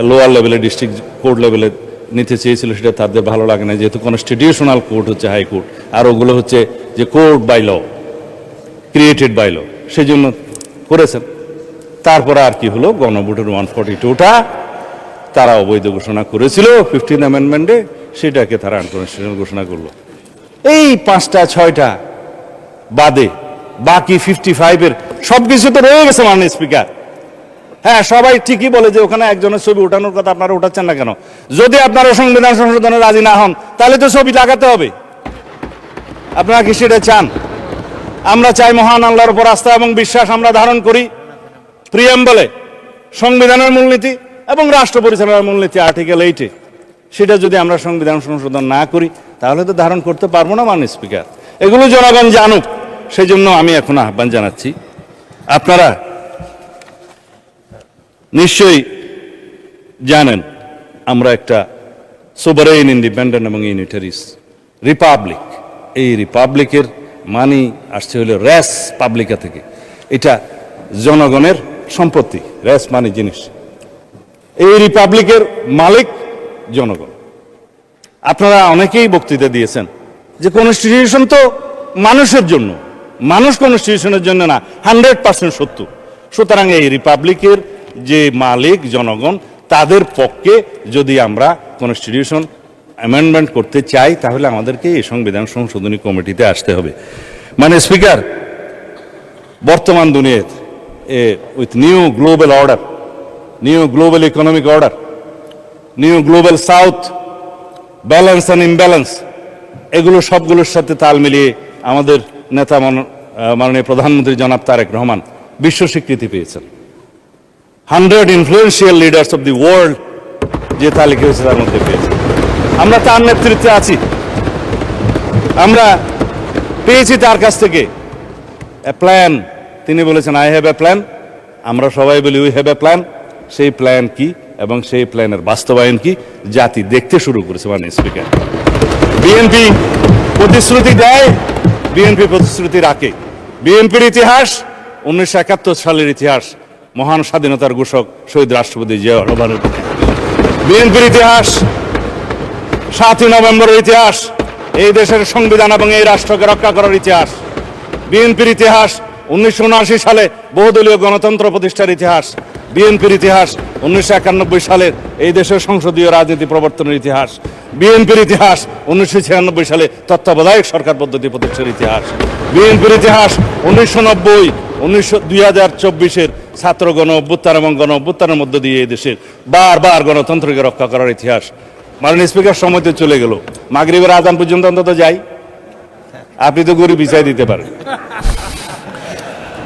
লোয়ার লেভেলে, ডিস্ট্রিক্ট কোর্ট লেভেলে নিতে চেয়েছিল, সেটা তাদের ভালো লাগে না, যেহেতু কনস্টিটিউশনাল কোর্ট হচ্ছে হাইকোর্ট, আর ওগুলো হচ্ছে যে court by law, created by law, সেই জন্য করেছেন। তারপরে আর কি হলো, গণভোটের 142টা তারা অবৈধ ঘোষণা করেছিল 15th অ্যামেন্ডমেন্টে, সেটাকে তারা আনকনস্টিটিউশনাল ঘোষণা করলো। এই 5টা 6টা বাদে বাকি 55-এর সব কিছু তো রয়ে গেছে মাননীয় স্পিকার। হ্যাঁ, সবাই ঠিকই বলে যে ওখানে একজনের ছবি ওঠানোর কথা, আপনারা উঠাচ্ছেন না কেন? যদি আপনারা সংবিধান সংশোধনে রাজি না হন, তাহলে তো ছবি লাগাতে হবে। আপনারা কি সেটা চান? আমরা চাই মহান আল্লাহর উপর আস্থা এবং বিশ্বাস আমরা ধারণ করি। প্রিয়াম্বলে সংবিধানের মূলনীতি এবং রাষ্ট্র পরিচালনার মূলনীতি আর্টিকেল 8-এ, সেটা যদি আমরা সংবিধান সংশোধন না করি, তাহলে তো ধারণ করতে পারবো না মাননীয় স্পিকার। এগুলো জনগণ জানুক, সেই জন্য আমি এখন আহ্বান জানাচ্ছি। আপনারা নিশ্চয়ই জানেন আমরা একটা সোভারেইন, ইন্ডিপেন্ডেন্ট এবং ইউনিটারিস রিপাবলিক। এই রিপাবলিকের মানি আসছে হলো রেস পাবলিকা থেকে। এটা জনগণের সম্পত্তি, রেস মানি জিনিস। এই রিপাবলিকের মালিক জনগণ। আপনারা অনেকেই বক্তৃতা দিয়েছেন যে কনস্টিটিউশন তো মানুষের জন্য, মানুষ কনস্টিটিউশনের জন্য না, 100% সত্য। সুতরাং এই রিপাবলিকের যে মালিক জনগণ, তাদের পক্ষে যদি আমরা কনস্টিটিউশন অ্যামেন্ডমেন্ট করতে চাই, তাহলে আমাদেরকে এই সংবিধান সংশোধনী কমিটিতে আসতে হবে। মানে স্পিকার, বর্তমান দুনিয়ায় with new global order, new global economic order, new global south, balance and imbalance, এগুলো সবগুলোর সাথে তাল মিলিয়ে আমাদের নেতা মাননীয় প্রধানমন্ত্রী জনাব তারেক রহমান বিশ্ব স্বীকৃতি পেয়েছেন। 100 influential leaders of the world যে তালিকা হয়েছে তার মধ্যে পেয়েছে। আমরা তার নেতৃত্বে আছি। আমরা পেয়েছি তার কাছ থেকে প্ল্যান। তিনি বলেছেন আই হ্যাভ এ প্ল্যান, আমরা সবাই বলি উই হ্যাভ এ প্ল্যান। সেই প্ল্যান কি এবং সেই প্ল্যানের বাস্তবায়ন কি জাতি দেখতে শুরু করেছে মাননীয় স্পিকার। বিএনপি প্রতিশ্রুতি দেয়, বিএনপি প্রতিশ্রুতি রাখে। বিএনপির ইতিহাস 1971 সালের ইতিহাস, মহান স্বাধীনতার ঘোষক শহীদ রাষ্ট্রপতি জিয়াউর রহমানের। বিএনপির ইতিহাস 7ই নভেম্বরের ইতিহাস, এই দেশের সংবিধান এবং এই রাষ্ট্রকে রক্ষা করার ইতিহাস। বিএনপির ইতিহাস 1979 সালে বহুদলীয় গণতন্ত্র প্রতিষ্ঠার ইতিহাস। বিএনপির ইতিহাস 1991 সালের এই দেশের সংসদীয় রাজনীতি প্রবর্তনের ইতিহাস। বিএনপির ইতিহাস 1996 সালে তত্ত্বাবধায়ক সরকার পদ্ধতি প্রতিষ্ঠার ইতিহাস। বিএনপির ইতিহাস 1990, 2024-এর ছাত্র গণ অভ্যুত্থান এবং গণ অভ্যুত্থানের মধ্য দিয়ে এই দেশের বারবার গণতন্ত্রকে রক্ষা করার ইতিহাস। মাননীয় স্পিকার, সময় তো চলে গেল, মাগরিবের আজান পর্যন্ত অন্তত যাই, আপনি তো গরিব বিচার দিতে পারেন।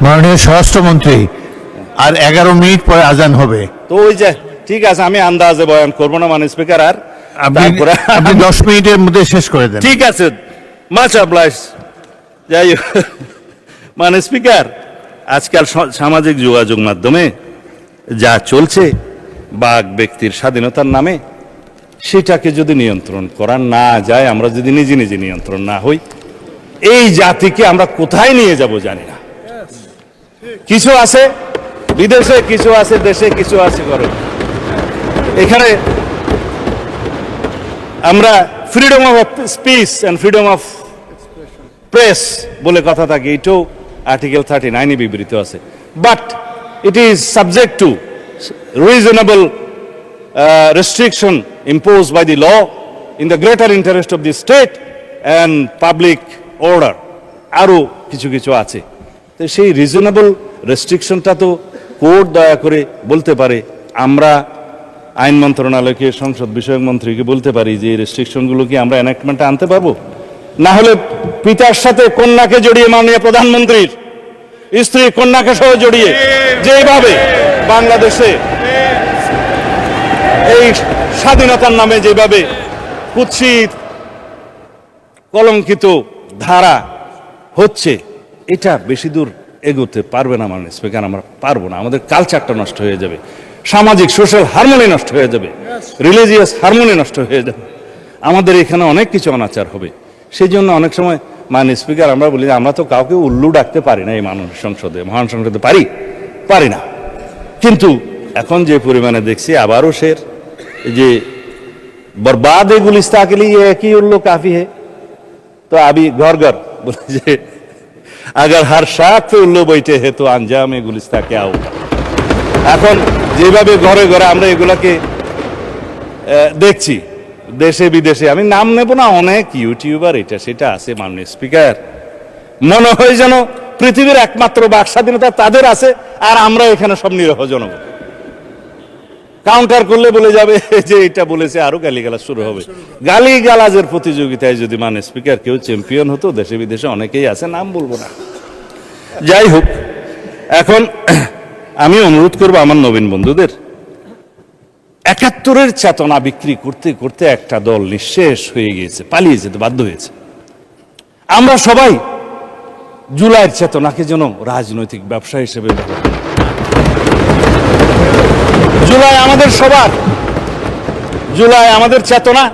মাননীয় স্বরাষ্ট্রমন্ত্রী, আর 11 মিনিট পরে আজান হবে। তো ওই যে ঠিক আছে, আমি আন্দাজে বয়ান করবো না মাননীয় স্পিকার, আর আপনি 10 মিনিটের মধ্যে শেষ করে দেন। ঠিক আছে, মাচ অবলাইজ। যাই হোক মাননীয় স্পিকার, আজকাল সামাজিক যোগাযোগ মাধ্যমে যা চলছে বাক ব্যক্তির স্বাধীনতার নামে, সেটাকে যদি নিয়ন্ত্রণ করা না যায়, আমরা যদি নিজে নিজে নিয়ন্ত্রণ না হই, এই জাতিকে আমরা কোথায় নিয়ে যাব জানি না। কিছু আছে বিদেশে, কিছু আছে দেশে, কিছু আছে ঘরে। এখানে আমরা freedom of speech and freedom of press বলে কথা থাকে, এটাও আর্টিকেল 39 বিবৃত আছে। But it is subject to reasonable restriction imposed by the law in the greater interest of the state and public order. আরো কিছু কিছু আছে, তো সেই রিজনেবল রেস্ট্রিকশনটা তো কোর্ট দয়া করে বলতে পারে। আমরা আইন মন্ত্রণালয়কে, সংসদ বিষয়ক মন্ত্রীকে বলতে পারি যে এই রেস্ট্রিকশনগুলো কি আমরা এনাক্টমেন্টে আনতে পারবো? না হলে পিতার সাথে কন্যাকে জড়িয়ে, মাননীয় প্রধানমন্ত্রীর স্ত্রী কন্যাকে সহ জড়িয়ে যেভাবে বাংলাদেশে এই স্বাধীনতার নামে যেভাবে কুৎসিত কলঙ্কিত ধারা হচ্ছে, এটা বেশি দূর এগোতে পারবে না মাননীয় স্পিকার। আমরা পারবো না। আমাদের কালচারটা নষ্ট হয়ে যাবে, সামাজিক সোশ্যাল হারমোনি নষ্ট হয়ে যাবে, রিলিজিয়াস হারমোনি নষ্ট হয়ে যাবে, আমাদের এখানে অনেক কিছু অনাচার হবে। সেই জন্য অনেক সময় মাননীয় স্পিকার আমরা বলি যে আমরা তো কাউকে উল্লু ডাকতে পারি না এই মাননীয় সংসদে, মহান সংসদে পারি না। কিন্তু এখন যে পরিমাণে দেখছি আবারও যে बर्बाद है गुलिस्तान के लिए एक ही उल्लू काफी है। तो अभी घर घर बोले जे अगर हर शाख पे उल्लू बैठे हैं तो अंजाम गुलिस्तान क्या होगा। এখন যেভাবে ঘরে ঘরে আমরা এগুলাকে দেখছি দেশে বিদেশে, আমি নাম নেব না, অনেক ইউটিউবার এটা সেটা আছে মাননীয় স্পিকার। মনে হয় যেন পৃথিবীর একমাত্র বাক স্বাধীনতা তাদের আছে, আর আমরা এখানে সব নিরহ জনগণ। কাউন্টার করলে বলে যাবে যে এটা বলেছে, আরো গালিগালাজ শুরু হবে। গালিগালাজের প্রতিযোগিতায় যদি মাননীয় স্পিকার কেউ চ্যাম্পিয়ন হতো, দেশে বিদেশে অনেকেই আছে, নাম বলবো না। যাই হোক, এখন আমি অনুরোধ করবো আমার নবীন বন্ধুদের, ৭১-এর চেতনা বিক্রি করতে করতে একটা দল নিঃশেষ হয়ে গিয়েছে, পালিয়ে যেতে বাধ্য হয়েছে। আমরা সবাই জুলাইয়ের চেতনাকে যেন রাজনৈতিক ব্যবসা হিসেবে ব্যবহার করি। জুলাই আমাদের সবার, জুলাই আমাদের চেতনা,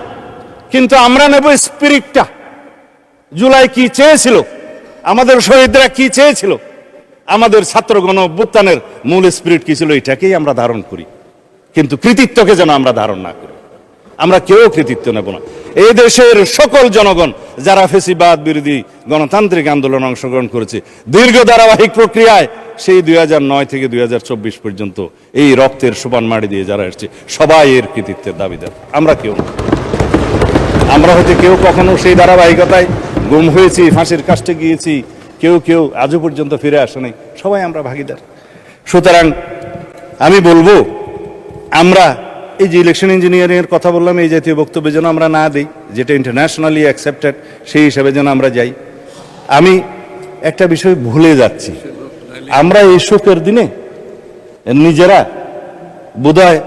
কিন্তু আমরা নেব স্পিরিটটা। জুলাই কি চেয়েছিল, আমাদের শহীদরা কি চেয়েছিল, আমাদের ছাত্রগণ অভ্যুত্থানের মূল স্পিরিট কি ছিল, এটাকেই আমরা ধারণ করি। কিন্তু কৃতিত্বকে যেন আমরা ধারণ না করি। আমরা কেউ কৃতিত্ব নেব না। এই দেশের সকল জনগণ যারা ফেসিবাদ বিরোধী গণতান্ত্রিক আন্দোলনে অংশগ্রহণ করেছে দীর্ঘ ধারাবাহিক প্রক্রিয়ায়, সেই 2009 থেকে 2024 পর্যন্ত এই রক্তের সোপান মাটি দিয়ে যারা এসেছে, সবাই এর কৃতিত্বের দাবিদার। আমরা কেউ না। আমরা হয়তো কেউ কখনো সেই ধারাবাহিকতায় গুম হয়েছি, ফাঁসির কাস্টে গিয়েছি, কেউ কেউ আজও পর্যন্ত ফিরে আসে নাই, সবাই আমরা ভাগিদার। সুতরাং আমি বলবো, আমরা এই যে ইলেকশন ইঞ্জিনিয়ারিং এর কথা বললাম, এই জাতীয় বক্তব্য যেন আমরা না দিই, যেটা ইন্টারন্যাশনালি অ্যাকসেপ্টেড, সেই হিসাবে যেন আমরা যাই। আমি একটা বিষয় ভুলে যাচ্ছি, আমরা এই শোকের দিনে নিজেরা বোধহয়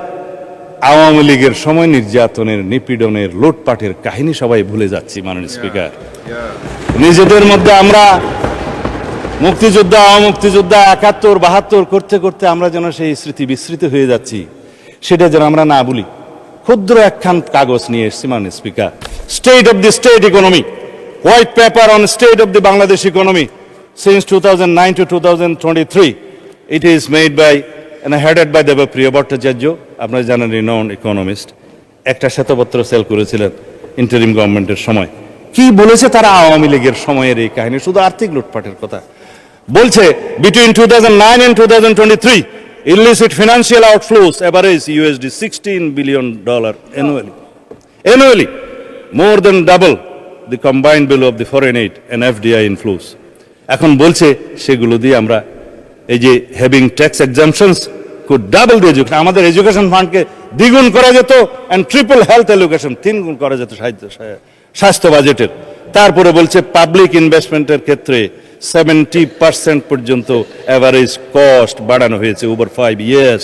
আওয়ামী লীগের সময় নির্যাতনের, নিপীড়নের, লুটপাটের কাহিনী সবাই ভুলে যাচ্ছি মাননীয় স্পিকার। নিজেদের মধ্যে আমরা মুক্তিযোদ্ধা, অমুক্তিযোদ্ধা, ৭১, ৭২ করতে করতে আমরা যেন সেই স্মৃতি বিস্মৃত হয়ে যাচ্ছি, সেটা যেন আমরা না বলি। ক্ষুদ্র একখান কাগজ নিয়ে এসেছি মাননীয় speaker, state of the state economy, white paper on state of the Bangladesh economy since 2009 to 2023. It is made by and headed by Debapriya Bhattacharya, আপনারা জানেন রিনাউন্ড ইকোনমিস্ট। একটা শ্বেতপত্র সেল করেছিলেন ইন্টারিম গভর্নমেন্টের সময়। কি বলেছে তারা আওয়ামী লীগের সময়ের এই কাহিনী, শুধু আর্থিক লুটপাটের কথা বলছে। Between 2009 and 2023 illicit financial outflows average $16 billion annually, more than double the combined value of the foreign aid and FDI inflows. এখন বলছে সেগুলো দিয়ে আমরা এই যে having tax exemptions could double the education, আমাদের এডুকেশন ফান্ডকে দ্বিগুণ করা যেত, অ্যান্ড ট্রিপল হেলথ এডুকেশন, 3 গুণ করা যেত স্বাস্থ্য বাজেটের। তারপরে বলছে পাবলিক ইনভেস্টমেন্টের ক্ষেত্রে 70% পর্যন্ত অ্যাভারেজ কস্ট বাড়ানো হয়েছে, ওভার 5 years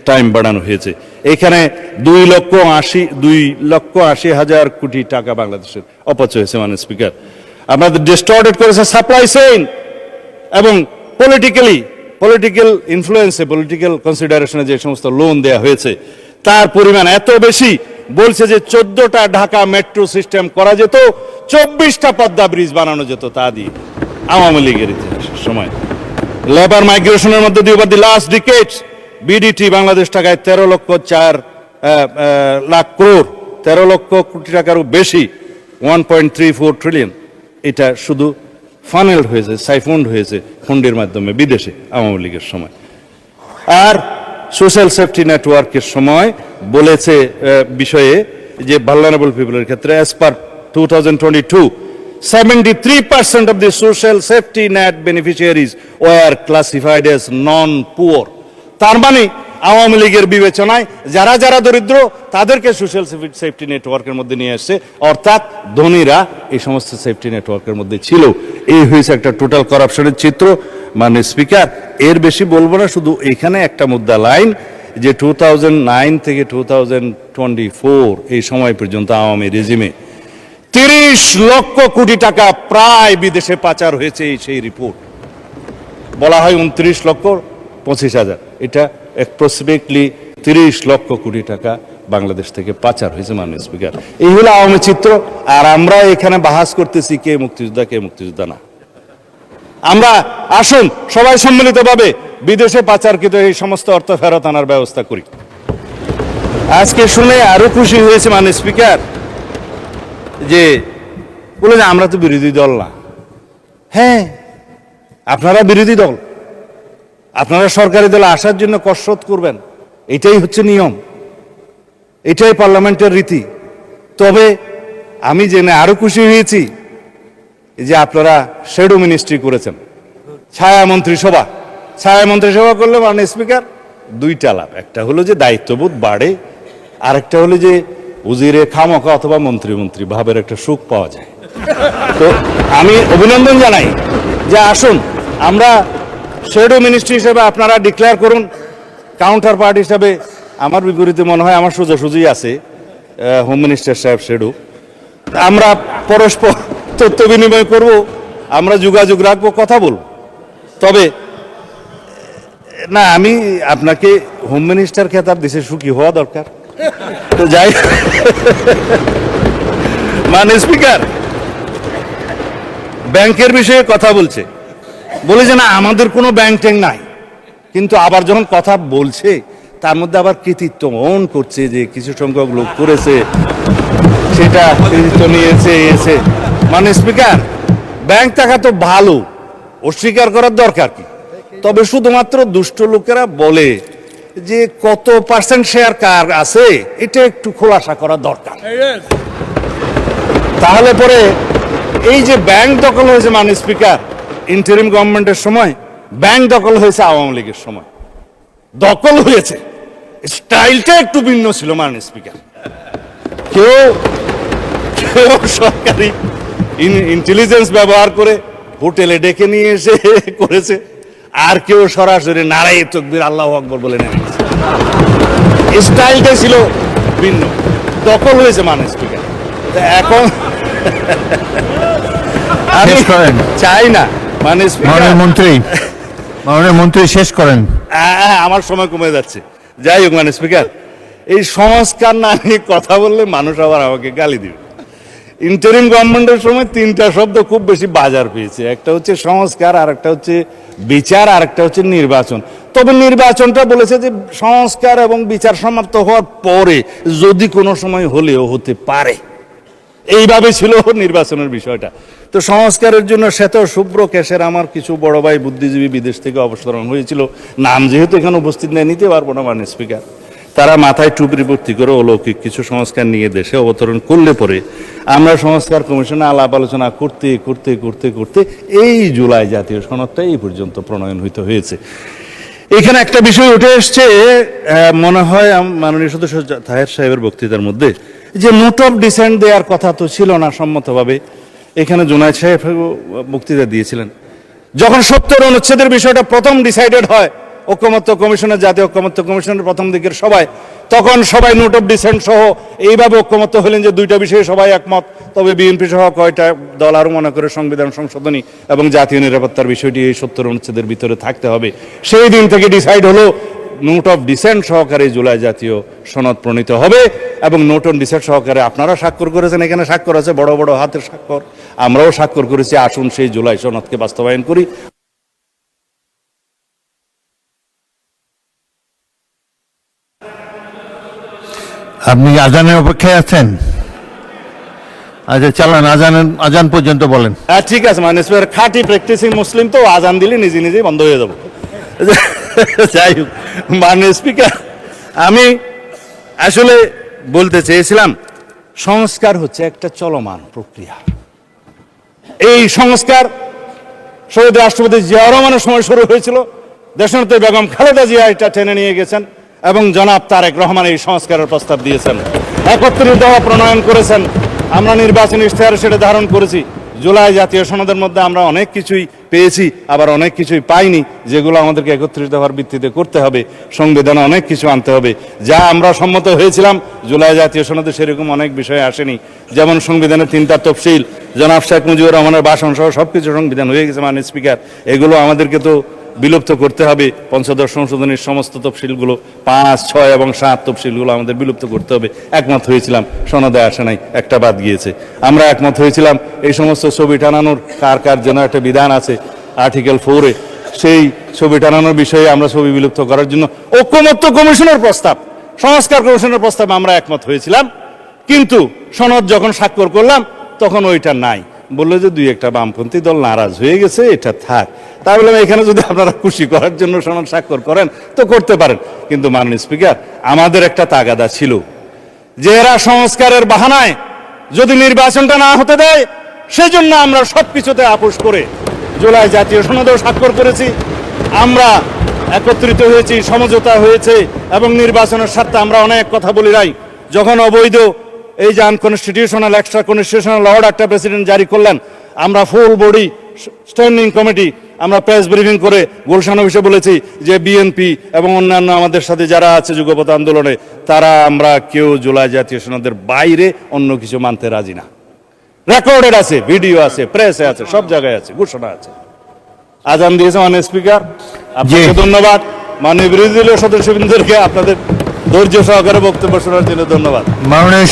টাইম বাড়ানো হয়েছে। এখানে 2,80,000 কোটি টাকা বাংলাদেশের অপচয় হয়েছে মাননীয় স্পিকার। আমাদের ডিস্টর্টেড করেছে সাপ্লাই চেইন, এবং পলিটিক্যাল ইনফ্লুয়েন্সে, পলিটিক্যাল কনসিডারেশনে যে সমস্ত লোন দেওয়া হয়েছে তার পরিমাণ এত বেশি বলছে যে 14টা ঢাকা মেট্রো সিস্টেম করা যেত, 24টা পদ্মা ব্রিজ বানানো যেত তা দিয়ে আওয়ামী লীগের ইতিহাসের সময়। লেবার মাইগ্রেশনের মধ্যে দিয়ে over the last ডিকেডস BDT Bangladesh টাকায় 13 লক্ষ কোটি টাকারও বেশি 1.34 ট্রিলিয়ন এটা শুধু ফানেল হয়েছে, সাইফন্ড হয়েছে ফন্ডের মাধ্যমে বিদেশে আওয়ামী লীগের সময়। আর সোশ্যাল সেফটি নেটওয়ার্কের সময় বলেছে বিষয়ে যে ভালনারেবল পিপলের ক্ষেত্রে as per 2022 73% of the social safety net beneficiaries were classified as non-poor. তার মানে আওয়ামী লীগের বিবেচনায় যারা যারা দরিদ্র তাদেরকে সোশ্যাল সেফটি নেটওয়ার্কের মধ্যে নিয়ে আসছে, অর্থাৎ ধনীরা এই সমস্ত সেফটি নেটওয়ার্কের মধ্যে ছিল। এই হয়েছে একটা টোটাল করাপশনের চিত্র। মানে স্পিকার, এর বেশি বলবো না, শুধু এখানে একটা মুদ্রা লাইন যে 2009 থেকে 2024 এই সময় পর্যন্ত আওয়ামী রেজিমে 30 লক্ষ কোটি টাকা প্রায় বিদেশে পাচার হয়েছে। সেই রিপোর্ট বলা হয় 29 লক্ষ 25 হাজার, এটা অ্যাপ্রক্সিমেটলি 30 লক্ষ কোটি টাকা বাংলাদেশ থেকে পাচার হয়েছে। মাননীয় স্পিকার, এই হলো আওয়ামী চিত্র। আর আমরা এখানে বাহাস করতেছি কে মুক্তিযোদ্ধা কে মুক্তিযোদ্ধা না। আমরা আসুন সবাই সম্মিলিতভাবে বিদেশে পাচারকৃত এই সমস্ত অর্থ ফেরত আনার ব্যবস্থা করি। আজকে শুনে আরো খুশি হয়েছে মাননীয় স্পিকার যে বলে যে আমরা তো বিরোধী দল না। হ্যাঁ, আপনারা বিরোধী দল, আপনারা সরকারি দলে আসার জন্য কসরত করবেন, এটাই হচ্ছে নিয়ম, এটাই পার্লামেন্টের রীতি। তবে আমি জেনে আরো খুশি হয়েছি যে আপনারা শ্যাডো মিনিস্ট্রি করেছেন, ছায়া মন্ত্রিসভা। ছায়া মন্ত্রিসভা করলে মাননীয় স্পিকার দুইটা লাভ, একটা হলো যে দায়িত্ববোধ বাড়ে, আরেকটা হলো যে উজিরে খামোখা অথবা মন্ত্রী ভাবের একটা সুখ পাওয়া যায়। তো আমি অভিনন্দন জানাই যে আসুন আমরা শ্যাডো মিনিস্ট্রি হিসেবে আপনারা ডিক্লেয়ার করুন, কাউন্টার পার্ট হিসাবে আমার বিপরীতে মনে হয় আমার সোজাসুজি আছে হোম মিনিস্টার সাহেব শ্যাডো। আমরা পরস্পর তথ্য বিনিময় করব, আমরা যোগাযোগ রাখবো, কথা বলব। তবে না, আমি আপনাকে হোম মিনিস্টার খেতাব দিছে, সুখী হওয়া দরকার। তো যাই, মানে স্পিকার ব্যাংকের বিষয়ে কথা বলছে, বলে যে না আমাদের কোনো ব্যাংক ট্যাঙ্ক নাই, কিন্তু আবার যখন কথা বলছে তার মধ্যে আবার কৃতিত্ব অন করছে যে কিছু সংখ্যক লোক করেছে, সেটা কৃতিত্ব নিয়েছে এসে। মানে স্পিকার, ব্যাংক থাকা তো ভালো, অস্বীকার করার দরকার কি। তবে শুধুমাত্র দুষ্ট লোকেরা বলে যে কত পার্সেন্ট শেয়ার কার আছে এটা একটু খোলাসা করা দরকার। তাহলে পরে এই যে ব্যাংক দখল হয়েছে মাননীয় স্পিকার ইন্টারিম গভর্নমেন্টের সময়, ব্যাংক দখল হয়েছে আওয়ামী লীগের সময়। দখল হয়েছে, স্টাইলটা একটু ভিন্ন ছিল মাননীয় স্পিকার। কেউ সরকারি ইন্টেলিজেন্স ব্যবহার করে হোটেলে ডেকে নিয়ে এসে করেছে, আর কেউ সরাসরি নারায়ে তাকবীর আল্লাহু আকবার বলে নেমেছে। স্টাইলটা ছিল ভিন্ন, দখল হয়েছে মাননীয় স্পিকার। এখন আমি চাই না মাননীয় মন্ত্রী শেষ করেন। আমার সময় কমে যাচ্ছে। যাই হোক মাননীয় স্পিকার, এই সংস্কার না নিয়ে কথা বললে মানুষ আবার আমাকে গালি দিবে। ইন্টারিম গভর্নমেন্টের সময় তিনটা শব্দ খুব বেশি বাজার পেয়েছে, একটা হচ্ছে সংস্কার, আর একটা হচ্ছে বিচার, আর একটা হচ্ছে নির্বাচন। তবে নির্বাচনটা বলেছে যে সংস্কার এবং বিচার সমাপ্ত হওয়ার পরে যদি কোনো সময় হলেও হতে পারে, এইভাবে ছিল নির্বাচনের বিষয়টা। তো সংস্কারের জন্য শ্বেত শুভ্র কেশের আমার কিছু বড় ভাই বুদ্ধিজীবী বিদেশ থেকে অবতরণ হয়েছিল, নাম যেহেতু এখানে উপস্থিত নেই নিতে পারবো না মাননীয় স্পিকার। তারা মাথায় টুপি ভর্তি করে অলৌকিক কিছু সংস্কার নিয়ে দেশে অবতরণ করলে পরে আমরা সংস্কার কমিশনে আলাপ আলোচনা করতে করতে করতে করতে এই জুলাই জাতীয় সনদটা এই পর্যন্ত প্রণয়ন হয়েছে। এখানে একটা বিষয় উঠে এসছে, মনে হয় মাননীয় সদস্য তাহের সাহেবের বক্তৃতার মধ্যে, যে নোট অফ ডিসেন্ট দেওয়ার কথা তো ছিল না সম্মতভাবে। এখানে জুনায়েদ সাহেব বক্তৃতা দিয়েছিলেন, যখন 70 অনুচ্ছেদের বিষয়টা প্রথম ডিসাইডেড হয় ঐকমত্য কমিশনের, জাতীয় ঐকমত্য কমিশনের প্রথম দিকের সবাই, তখন সবাই নোট অফ ডিসেন্ট সহ এইভাবে ঐকমত্য হলেন যে দুইটা বিষয়ে সবাই একমত। তবে বিএনপি সহ কয়টা দল আরও মনে করে সংবিধান সংশোধনী এবং জাতীয় নিরাপত্তার বিষয়টি এই 70 অনুচ্ছেদের ভিতরে থাকতে হবে। সেই দিন থেকে ডিসাইড হলো নোট অফ ডিসেন্ট সহকারে জুলাই জাতীয় সনদ প্রণীত হবে। এবং নোট অন ডিসেট সহকারে আপনারা স্বাক্ষর করেছেন, এখানে স্বাক্ষর আছে বড় বড় হাতের স্বাক্ষর, আমরাও স্বাক্ষর করেছি। আসুন সেই জুলাই সনদকে বাস্তবায়ন করি। আপনি আজানের অপেক্ষায় আছেন? আচ্ছা চালান, আজান পর্যন্ত বলেন। হ্যাঁ ঠিক আছে, মানে খাঁটি প্র্যাকটিসিং মুসলিম তো আজান দিলে নিজে নিজেই বন্ধ হয়ে যাব। যাই হোক, মাননীয় স্পিকার, আমি আসলে বলতে চেয়েছিলাম সংস্কার হচ্ছে একটা চলমান প্রক্রিয়া। এই সংস্কার শহীদ রাষ্ট্রপতি জিয়াউর রহমানের সময় শুরু হয়েছিল, দেশনেত্রী বেগম খালেদা জিয়া এটা টেনে নিয়ে গেছেন এবং জনাব তারেক রহমান এই সংস্কারের প্রস্তাব দিয়েছেন, 31 দফা প্রণয়ন করেছেন। আমরা নির্বাচনী ইশতেহারে সেটা ধারণ করেছি। জুলাই জাতীয় সনদের মধ্যে আমরা অনেক কিছুই পেয়েছি, আবার অনেক কিছুই পাইনি, যেগুলো আমাদেরকে 31 দফার ভিত্তিতে করতে হবে। সংবিধানে অনেক কিছু আনতে হবে, যা আমরা সম্মত হয়েছিলাম জুলাই জাতীয় সনদে সেরকম অনেক বিষয় আসেনি। যেমন সংবিধানের 3টা তফসিল, জনাব শেখ মুজিবুর রহমানের ভাষণ সহ সবকিছু সংবিধান হয়ে গেছে মাননীয় স্পিকার। এগুলো আমাদেরকে তো বিলুপ্ত করতে হবে। পঞ্চদশ সংশোধনীর সমস্ত তফসিলগুলো 5, 6 এবং 7 তফসিলগুলো আমাদের বিলুপ্ত করতে হবে। একমত হয়েছিলাম, সনদে আসে নাই, একটা বাদ গিয়েছে। আমরা একমত হয়েছিলাম এই সমস্ত ছবি টানানোর কার কার যেন একটা বিধান আছে আর্টিকেল 4-এ, সেই ছবি টানানোর বিষয়ে আমরা ছবি বিলুপ্ত করার জন্য ঐকমত্য কমিশনের প্রস্তাব, সংস্কার কমিশনের প্রস্তাবে আমরা একমত হয়েছিলাম। কিন্তু সনদ যখন স্বাক্ষর করলাম তখন ওইটা নাই, বললো যে 2-1টা বামপন্থী দল নারাজ হয়ে গেছে, এটা থাক। তাই বললাম এখানে যদি আপনারা খুশি করার জন্য সনদ স্বাক্ষর করেন তো করতে পারেন, কিন্তু মাননীয় স্পিকার আমাদের একটা তাগাদা ছিল যে এরা সংস্কারের বাহানায় যদি নির্বাচনটা না হতে দেয়, সেজন্য আমরা সবকিছুতে আপোষ করে জুলাই জাতীয় সনদেও স্বাক্ষর করেছি। আমরা একত্রিত হয়েছি, সমঝোতা হয়েছে এবং নির্বাচনের স্বার্থে আমরা অনেক কথা বলি নাই। যখন অবৈধ এই যে আনকনস্টিটিউশনাল এক্সট্রা কনস্টিটিউশনাল অর্ডার একটা প্রেসিডেন্ট জারি করলেন, আমরা ফুল বডি স্ট্যান্ডিং কমিটি আমরা প্রেস ব্রিফিং করে গুলশান অফিসে বলেছি যে বিএনপি এবং অন্যান্য আমাদের সাথে যারা আছে যুগপৎ আন্দোলনে, তারা আমরা কেউ জুলাই জাতীয় সনদের বাইরে অন্য কিছু মানতে রাজি না। রেকর্ডেড আছে, ভিডিও আছে, প্রেসে আছে, সব জায়গায় আছে, ঘোষণা আছে। আজান দিয়েছে মাননীয় স্পিকার, আপনাকে ধন্যবাদ। মাননীয় বিরোধী দলীয় সদস্যবৃন্দদেরকে আপনাদের ধৈর্য সহকারে বক্তব্য শোনার জন্য ধন্যবাদ। মাননীয়